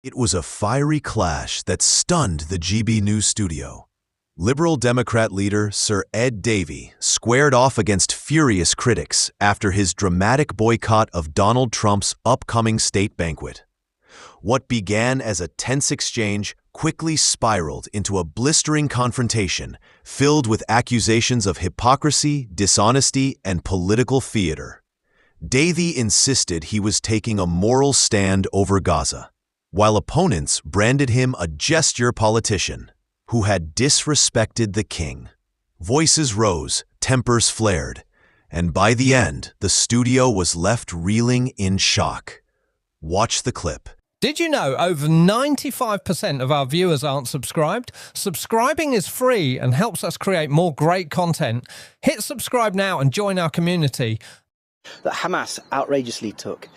It was a fiery clash that stunned the GB News studio. Liberal Democrat leader Sir Ed Davey squared off against furious critics after his dramatic boycott of Donald Trump's upcoming state banquet. What began as a tense exchange quickly spiraled into a blistering confrontation filled with accusations of hypocrisy, dishonesty, and political theater. Davey insisted he was taking a moral stand over Gaza, while opponents branded him a gesture politician who had disrespected the king. Voices rose, tempers flared, and by the end, the studio was left reeling in shock. Watch the clip. Did you know over 95% of our viewers aren't subscribed? Subscribing is free and helps us create more great content. Hit subscribe now and join our community. That Hamas outrageously took.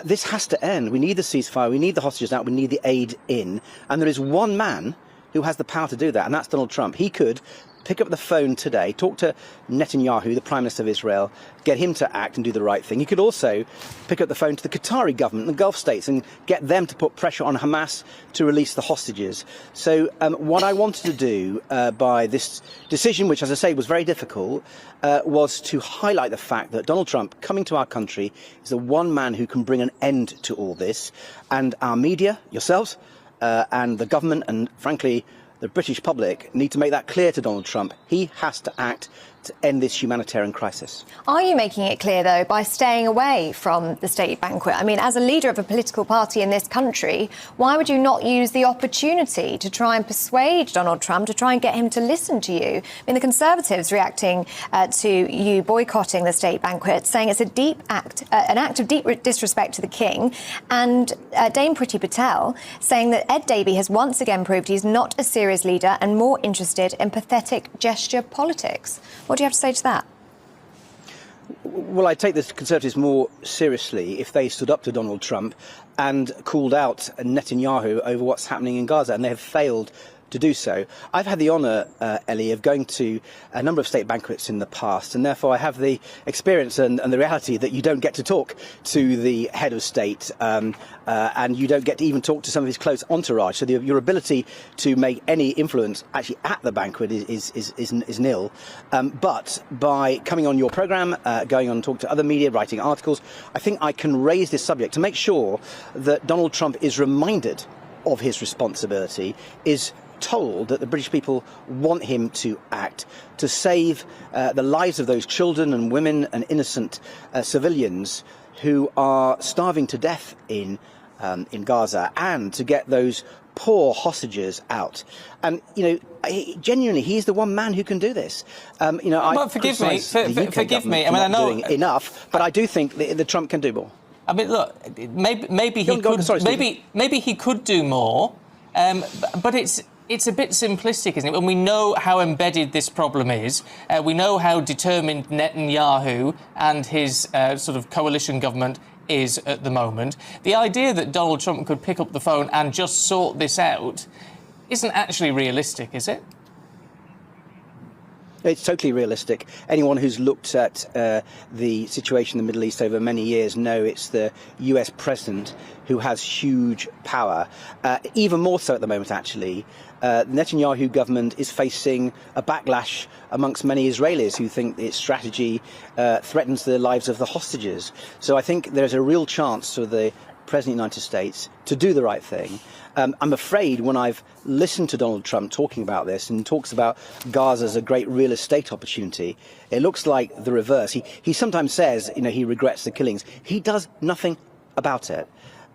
This has to end. We need the ceasefire, we need the hostages out, we need the aid in. And there is one man who has the power to do that, and that's Donald Trump. He could pick up the phone today, talk to Netanyahu, the Prime Minister of Israel, get him to act and do the right thing. He could also pick up the phone to the Qatari government, the Gulf states, and get them to put pressure on Hamas to release the hostages. So what I wanted to do by this decision, which, as I say, was very difficult, was to highlight the fact that Donald Trump coming to our country is the one man who can bring an end to all this. And our media, yourselves, and the government, and frankly, the British public need to make that clear to Donald Trump. He has to act to end this humanitarian crisis. Are you making it clear, though, by staying away from the state banquet? I mean, as a leader of a political party in this country, why would you not use the opportunity to try and persuade Donald Trump, to try and get him to listen to you? I mean, the Conservatives reacting to you boycotting the state banquet, saying it's an act of deep disrespect to the king, and Dame Priti Patel saying that Ed Davey has once again proved he's not a serious leader and more interested in pathetic gesture politics. What do you have to say to that? Well, I take the Conservatives more seriously if they stood up to Donald Trump and called out Netanyahu over what's happening in Gaza, and they have failed to do so. I've had the honour, Ellie, of going to a number of state banquets in the past, and therefore I have the experience and the reality that you don't get to talk to the head of state, and you don't get to even talk to some of his close entourage. So your ability to make any influence actually at the banquet is nil. But by coming on your programme, going on and talk to other media, writing articles, I think I can raise this subject to make sure that Donald Trump is reminded of his responsibility, is told that the British people want him to act to save the lives of those children and women and innocent civilians who are starving to death in Gaza, and to get those poor hostages out. And genuinely, he's the one man who can do this. Well, forgive me. Forgive me. I mean, I know doing enough, but I do think that Trump can do more. I mean, look, maybe he could. Maybe he could do more, but it's a bit simplistic, isn't it? When we know how embedded this problem is, we know how determined Netanyahu and his sort of coalition government is at the moment. The idea that Donald Trump could pick up the phone and just sort this out isn't actually realistic, is it? It's totally realistic. Anyone who's looked at the situation in the Middle East over many years know it's the US president who has huge power. Even more so at the moment, actually. The Netanyahu government is facing a backlash amongst many Israelis who think its strategy threatens the lives of the hostages. So I think there's a real chance for the President of the United States to do the right thing. I'm afraid when I've listened to Donald Trump talking about this and talks about Gaza as a great real estate opportunity, it looks like the reverse. He sometimes says, he regrets the killings. He does nothing about it.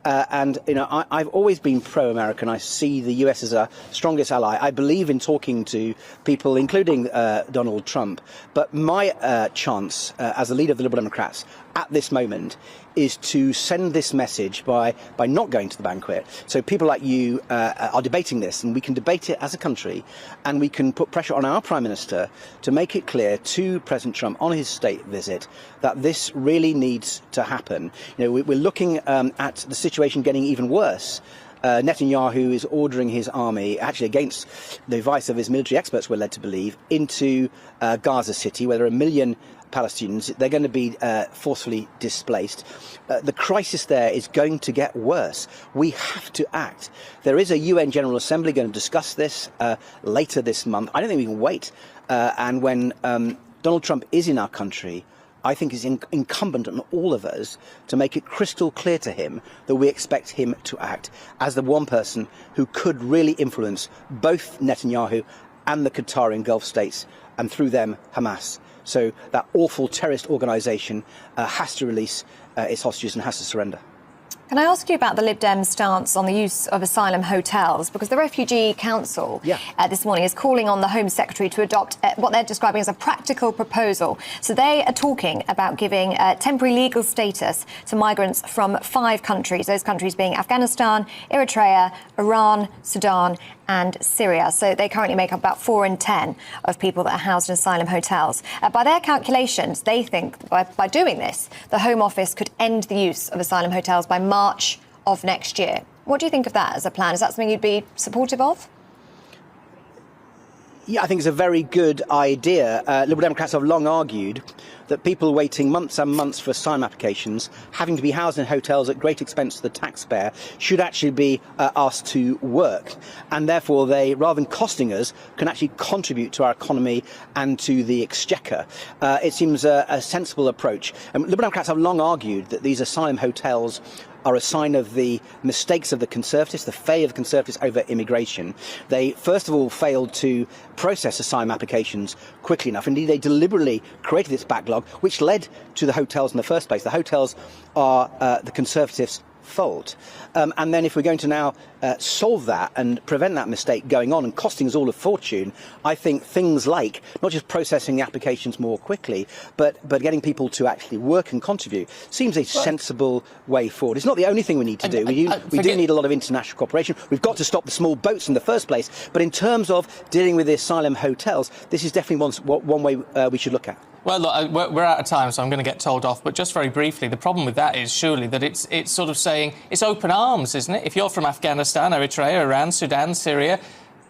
I've always been pro-American. I see the US as our strongest ally. I believe in talking to people, including Donald Trump. But my chance as the leader of the Liberal Democrats at this moment is to send this message by not going to the banquet. So people like you are debating this, and we can debate it as a country, and we can put pressure on our Prime Minister to make it clear to President Trump on his state visit that this really needs to happen. We're looking at the situation getting even worse Netanyahu is ordering his army, actually against the advice of his military experts, we're led to believe, into Gaza City, where there are 1 million Palestinians. They're going to be forcefully displaced. The crisis there is going to get worse. We have to act. There is a UN General Assembly going to discuss this later this month. I don't think we can wait. And when Donald Trump is in our country, I think it's incumbent on all of us to make it crystal clear to him that we expect him to act as the one person who could really influence both Netanyahu and the Qatari and Gulf states, and through them, Hamas. So that awful terrorist organisation has to release its hostages and has to surrender. Can I ask you about the Lib Dems' stance on the use of asylum hotels? Because the Refugee Council this morning is calling on the Home Secretary to adopt what they're describing as a practical proposal. So they are talking about giving temporary legal status to migrants from 5 countries, those countries being Afghanistan, Eritrea, Iran, Sudan and Syria. So they currently make up about 4 in 10 of people that are housed in asylum hotels. By their calculations, they think by doing this, the Home Office could end the use of asylum hotels by March of next year. What do you think of that as a plan? Is that something you'd be supportive of? Yeah, I think it's a very good idea. Liberal Democrats have long argued that people waiting months and months for asylum applications, having to be housed in hotels at great expense to the taxpayer, should actually be asked to work. And therefore they, rather than costing us, can actually contribute to our economy and to the exchequer. It seems a sensible approach. Liberal Democrats have long argued that these asylum hotels are a sign of the mistakes of the Conservatives, the failure of the Conservatives over immigration. They, first of all, failed to process asylum applications quickly enough. Indeed, they deliberately created this backlog, which led to the hotels in the first place. The hotels are the Conservatives' fault. And then if we're going to now solve that and prevent that mistake going on and costing us all a fortune, I think things like not just processing the applications more quickly, but getting people to actually work and contribute seems a sensible way forward. It's not the only thing we need to do. We do need a lot of international cooperation. We've got to stop the small boats in the first place. But in terms of dealing with the asylum hotels, this is definitely one way we should look at. Well, look, we're out of time, so I'm going to get told off. But just very briefly, the problem with that is surely that it's sort of saying it's open arms, isn't it? If you're from Afghanistan, Eritrea, Iran, Sudan, Syria,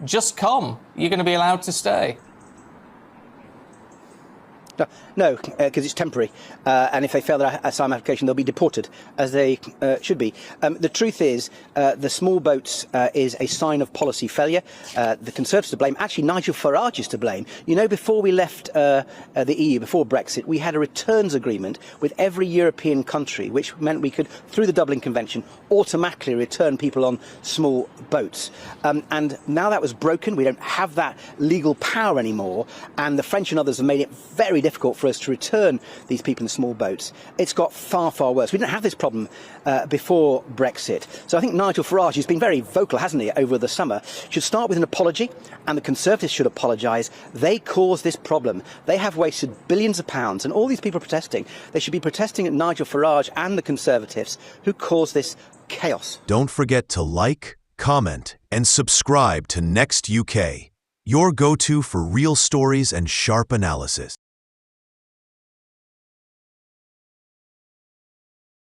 just come. You're going to be allowed to stay. No, because it's temporary, and if they fail their asylum application, they'll be deported, as they should be. The truth is, the small boats is a sign of policy failure. The Conservatives to blame. Actually, Nigel Farage is to blame. You know, before we left the EU, before Brexit, we had a returns agreement with every European country, which meant we could, through the Dublin Convention, automatically return people on small boats. And now that was broken. We don't have that legal power anymore, and the French and others have made it very difficult for us to return these people in small boats. It's got far, far worse. We didn't have this problem before Brexit. So I think Nigel Farage, who's been very vocal, hasn't he, over the summer, should start with an apology, and the Conservatives should apologise. They caused this problem. They have wasted billions of pounds, and all these people protesting, they should be protesting at Nigel Farage and the Conservatives who caused this chaos. Don't forget to like, comment, and subscribe to Next UK, your go-to for real stories and sharp analysis.